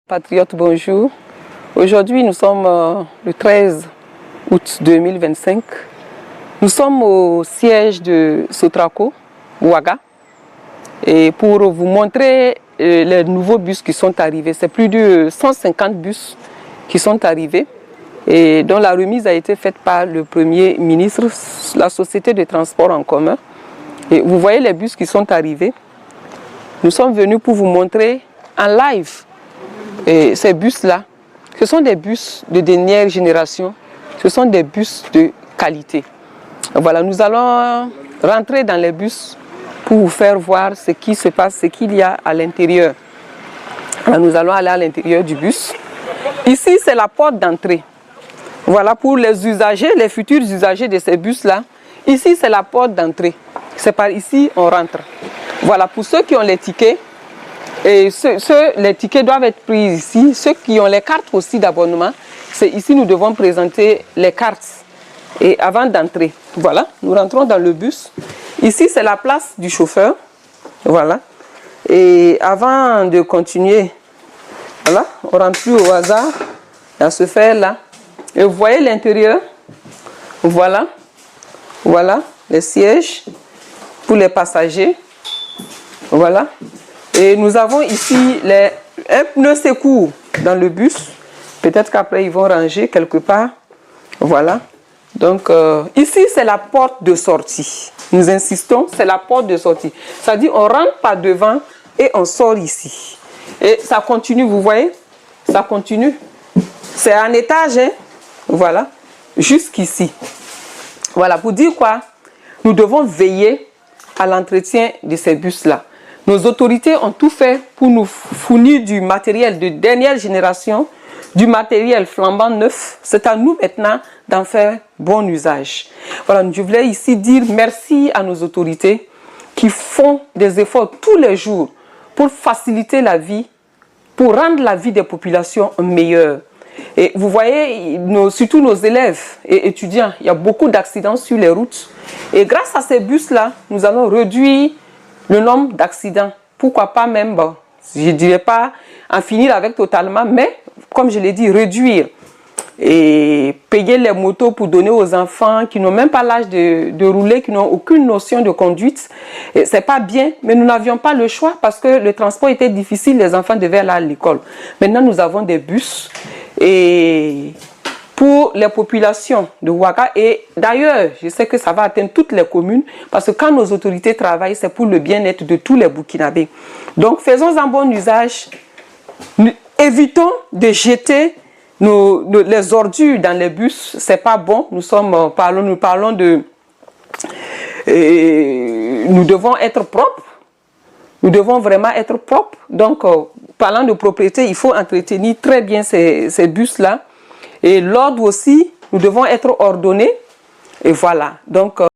Patriotes, bonjour. Aujourd'hui, nous sommes le 13 août 2025. Nous sommes au siège de Sotraco, Ouaga, et pour vous montrer les nouveaux bus qui sont arrivés. C'est plus de 150 bus qui sont arrivés et dont la remise a été faite par le Premier ministre, la Société de transport en commun. Et vous voyez les bus qui sont arrivés. Nous sommes venus pour vous montrer en live ces bus-là. Ce sont des bus de dernière génération. Ce sont des bus de qualité. Voilà, nous allons rentrer dans les bus pour vous faire voir ce qui se passe, ce qu'il y a à l'intérieur. Nous allons aller à l'intérieur du bus. Ici, c'est la porte d'entrée. Voilà, pour les usagers, les futurs usagers de ces bus-là. Ici, c'est la porte d'entrée. C'est par ici on rentre. Voilà, pour ceux qui ont les tickets, et les tickets doivent être pris ici. Ceux qui ont les cartes aussi d'abonnement, c'est ici nous devons présenter les cartes. Et avant d'entrer, voilà, nous rentrons dans le bus. Ici, c'est la place du chauffeur. Voilà. Et avant de continuer, voilà, on ne rentre plus au hasard. À ce fer-là. Et vous voyez l'intérieur. Voilà. Voilà, les sièges pour les passagers. Voilà. Et nous avons ici un pneu secours dans le bus. Peut-être qu'après, ils vont ranger quelque part. Voilà. Donc, ici, c'est la porte de sortie. Nous insistons, c'est la porte de sortie. Ça dit, on rentre par devant et on sort ici. Et ça continue, vous voyez? Ça continue. C'est un étage, hein? Voilà. Jusqu'ici. Voilà. Pour dire quoi? Nous devons veiller à l'entretien de ces bus-là. Nos autorités ont tout fait pour nous fournir du matériel de dernière génération, du matériel flambant neuf. C'est à nous maintenant d'en faire bon usage. Voilà, je voulais ici dire merci à nos autorités qui font des efforts tous les jours pour faciliter la vie, pour rendre la vie des populations meilleure. Et vous voyez, surtout nos élèves et étudiants, il y a beaucoup d'accidents sur les routes. Et grâce à ces bus-là, nous allons réduire le nombre d'accidents. Pourquoi pas même, bon, je ne dirais pas en finir avec totalement, mais comme je l'ai dit, réduire. Et payer les motos pour donner aux enfants qui n'ont même pas l'âge de rouler, qui n'ont aucune notion de conduite. Ce n'est pas bien, mais nous n'avions pas le choix parce que le transport était difficile, les enfants devaient aller à l'école. Maintenant, nous avons des bus et pour les populations de Ouaga. Et d'ailleurs, je sais que ça va atteindre toutes les communes parce que quand nos autorités travaillent, c'est pour le bien-être de tous les Burkinabés. Donc, faisons un bon usage. Évitons de jeter les ordures dans les bus, c'est pas bon. Nous parlons de... nous devons être propres. Nous devons vraiment être propres. Donc, parlant de propriété, il faut entretenir très bien ces bus-là. Et l'ordre aussi, nous devons être ordonnés. Et voilà. Donc,